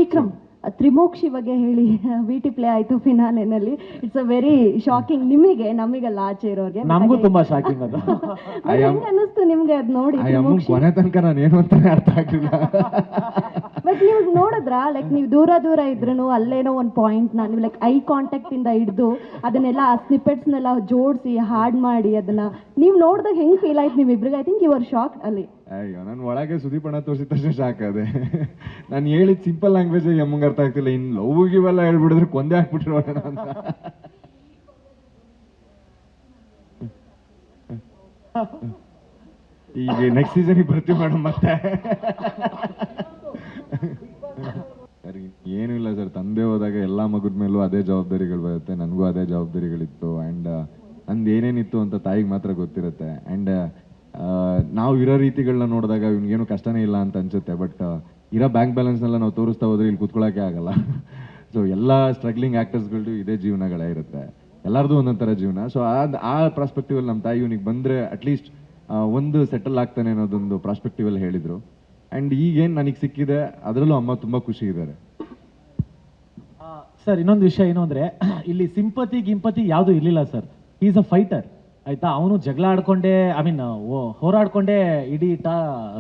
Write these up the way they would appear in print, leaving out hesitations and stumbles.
ತ್ರಿವಿಕ್ರಮ್ ತ್ರಿಮೋಕ್ಷಿ ಬಗ್ಗೆ ಹೇಳಿ. VT play ಆಯ್ತು ಫಿನಾಲೆನಲ್ಲಿ. ಇಟ್ಸ್ ಅ ವೆರಿ ಶಾಕಿಂಗ್ ನಿಮಗೆ, ನಮಗೆಲ್ಲ ಆಚೆ ಇರೋರಿಗೆ. ನಮಗೂ ತುಂಬಾ ಶಾಕಿಂಗ್ ಅದು. ಹೆಂಗ್ ಅನ್ನಿಸ್ತು ನಿಮ್ಗೆ ಅದ್ ನೋಡಿ? ಕೊನೆ ತನಕ ನಾನು ಏನು ಅಂತಾನೆ ಅರ್ಥ ಆಗಿಲ್ಲ. ಬಟ್ ನೀವು ನೋಡಿದ್ರ, ಲೈಕ್ ನೀವು ದೂರ ದೂರ ಇದ್ರೂ ಅಲ್ಲೇನೋ ಒಂದು ಪಾಯಿಂಟ್ ನೀವು ಲೈಕ್ ಐ ಕಾಂಟ್ಯಾಕ್ಟ್ ಇಂದ ಹಿಡಿದು ಅದನ್ನೆಲ್ಲ ಆ ಸ್ನಿಪೆಟ್ಸ್ನೆಲ್ಲ ಜೋಡಿಸಿ ಹಾಡ್ ಮಾಡಿ ಅದನ್ನ ನೀವು ನೋಡಿದಾಗ ಹೆಂಗ್ ಫೀಲ್ ಆಯ್ತು ನಿಮ್ಮಿಬ್ರಿಗೆ? I think you are shock ಅಲ್ಲಿ. ಅಯ್ಯೋ, ನಾನು ಒಳಗೆ ಸುದೀಪ್ ಅಣ್ಣ ತೋರಿಸಿದ ತಕ್ಷಣ ಶಾಕ್ ಅದೇ. ನಾನು ಹೇಳಿದ ಸಿಂಪಲ್ ಲ್ಯಾಂಗ್ವೇಜ್ ಎಮ್ಮಂಗೆ ಅರ್ಥ ಆಗ್ತಿಲ್ಲ, ಇನ್ನು ಲವ್ ಇವೆಲ್ಲ ಹೇಳ್ಬಿಡಿದ್ರೆ ಕೊಂದೇ ಹಾಕ್ಬಿಟ್ರು ಅಂತ. ಈಗ ನೆಕ್ಸ್ಟ್ ಸೀಸನ್ಗೆ ಬರ್ತೀವಿ ಮೇಡಮ್ ಮತ್ತೆ. ಸರಿ, ಏನೂ ಇಲ್ಲ ಸರ್, ತಂದೆ ಹೋದಾಗ ಎಲ್ಲ ಮಗದ ಮೇಲೂ ಅದೇ ಜವಾಬ್ದಾರಿಗಳು ಬರುತ್ತೆ. ನನಗೂ ಅದೇ ಜವಾಬ್ದಾರಿಗಳಿತ್ತು. ಆ್ಯಂಡ್ ನಂದು ಏನೇನಿತ್ತು ಅಂತ ತಾಯಿಗೆ ಮಾತ್ರ ಗೊತ್ತಿರುತ್ತೆ. ಆ್ಯಂಡ್ ನಾವು ಇರೋ ರೀತಿಗಳನ್ನ ನೋಡಿದಾಗ ಇವ್ನಿಗೇನು ಕಷ್ಟನೇ ಇಲ್ಲ ಅಂತ ಅನ್ಸುತ್ತೆ. ಬಟ್ ಇರೋ ಬ್ಯಾಂಕ್ ಬ್ಯಾಲೆನ್ಸ್ನೆಲ್ಲ ನಾವು ತೋರಿಸ್ತಾ ಹೋದ್ರೆ ಇಲ್ಲಿ ಕೂತ್ಕೊಳ್ಳೋಕೆ ಆಗಲ್ಲ. ಸೊ ಎಲ್ಲ ಸ್ಟ್ರಗ್ಲಿಂಗ್ ಆ್ಯಕ್ಟರ್ಸ್ಗಳದ್ದು ಇದೇ ಜೀವನಗಳೇ ಇರುತ್ತೆ, ಎಲ್ಲರದು ಒಂದೊಂಥರ ಜೀವನ. ಸೊ ಆ ಪ್ರಾಸ್ಪೆಕ್ಟಿವಲ್ಲಿ ನಮ್ಮ ತಾಯಿ ಇವನಿಗೆ ಬಂದರೆ ಅಟ್ಲೀಸ್ಟ್ ಒಂದು ಸೆಟಲ್ ಆಗ್ತಾನೆ ಅನ್ನೋದೊಂದು ಪ್ರಾಸ್ಪೆಕ್ಟಿವಲ್ಲಿ ಹೇಳಿದರು. ಆ್ಯಂಡ್ ಈಗೇನು ನನಗೆ ಸಿಕ್ಕಿದೆ ಅದರಲ್ಲೂ ಅಮ್ಮ ತುಂಬ ಖುಷಿ ಇದ್ದಾರೆ. ಸರ್, ಇನ್ನೊಂದು ವಿಷಯ ಏನು ಅಂದರೆ, ಇಲ್ಲಿ ಸಿಂಪತಿ ಗಿಂಪತಿ ಯಾವುದೂ ಇರಲಿಲ್ಲ ಸರ್. ಈಸ್ ಅ ಫೈಟರ್, ಆಯಿತಾ. ಅವನು ಜಗಳ ಆಡ್ಕೊಂಡೇ, ಐ ಮೀನ್ ಹೋರಾಡ್ಕೊಂಡೇ ಇಡೀ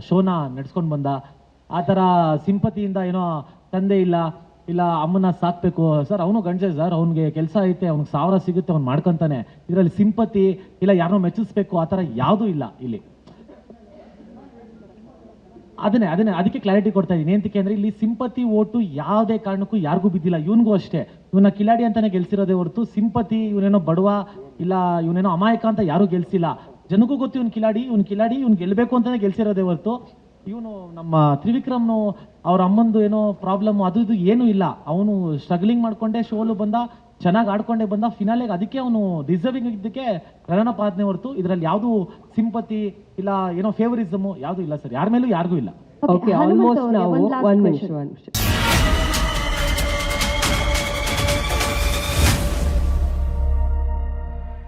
ಶೋನ ನಡೆಸ್ಕೊಂಡು ಬಂದ. ಆ ಥರ ಸಿಂಪತಿಯಿಂದ ಏನೋ ತಂದೆ ಇಲ್ಲ ಅಮ್ಮನ ಸಾಕಬೇಕು ಸರ್, ಅವನು ಗಂಡಸೆ ಸರ್, ಅವ್ನಿಗೆ ಕೆಲಸ ಐತೆ, ಅವ್ನಿಗೆ 1000 ಸಿಗುತ್ತೆ, ಅವ್ನು ಮಾಡ್ಕೊತಾನೆ. ಇದರಲ್ಲಿ ಸಿಂಪತಿ ಇಲ್ಲ ಯಾರನ್ನೋ ಮೆಚ್ಚಿಸ್ಬೇಕು ಆ ಥರ ಯಾವುದೂ ಇಲ್ಲ ಇಲ್ಲಿ. ಅದಕ್ಕೆ ಕ್ಲಾರಿಟಿ ಕೊಡ್ತಾ ಇದ್ದೀನಿ. ಏನಂತಕ್ಕೆ ಅಂದರೆ, ಇಲ್ಲಿ ಸಿಂಪತಿ ಓಟು ಯಾವುದೇ ಕಾರಣಕ್ಕೂ ಯಾರಿಗೂ ಬಿದ್ದಿಲ್ಲ. ಇವನಿಗೂ ಅಷ್ಟೇ, ಇವನ್ನ ಕಿಲಾಡಿ ಅಂತಾನೆ ಗೆಲ್ಸಿರೋದೇ ಹೊರತು ಸಿಂಪತಿ ಇವನೇನೋ ಬಡವ ಇಲ್ಲ ಇವನೇನೋ ಅಮಾಯಕ ಅಂತ ಯಾರೂ ಗೆಲ್ಸಿಲ್ಲ. ಜನಕ್ಕೂ ಗೊತ್ತು ಇವ್ನು ಕಿಲಾಡಿ, ಇವ್ನು ಗೆಲ್ಲಬೇಕು ಅಂತಾನೆ ಗೆಲ್ಸಿರೋದೇ ಹೊರತು ಇವನು ನಮ್ಮ ತ್ರಿವಿಕ್ರಮ್ನು ಅವ್ರ ಅಮ್ಮಂದು ಏನೋ ಪ್ರಾಬ್ಲಮ್ ಅದು ಇದು ಏನೂ ಇಲ್ಲ. ಅವನು ಸ್ಟ್ರಗ್ಲಿಂಗ್ ಮಾಡ್ಕೊಂಡೆ ಶೋಲು ಬಂದ, ಚೆನ್ನಾಗಿ ಆಡ್ಕೊಂಡೆ ಬಂದ ಫಿನಾಲೆಗೆ. ಅದಕ್ಕೆ ಅವನು ಡಿಸರ್ವಿಂಗ್ ಇದ್ದಕ್ಕೆ ಪ್ರೇರಣಾಪಾದನೆ ಹೊರತು ಇದರಲ್ಲಿ ಯಾವುದು ಸಿಂಪತಿ ಇಲ್ಲ ಏನೋ ಫೇವರಿಸಮು ಯಾವುದೂ ಇಲ್ಲ ಸರ್, ಯಾರ ಮೇಲೂ ಯಾರಿಗೂ ಇಲ್ಲ. Okay, almost now, one minute.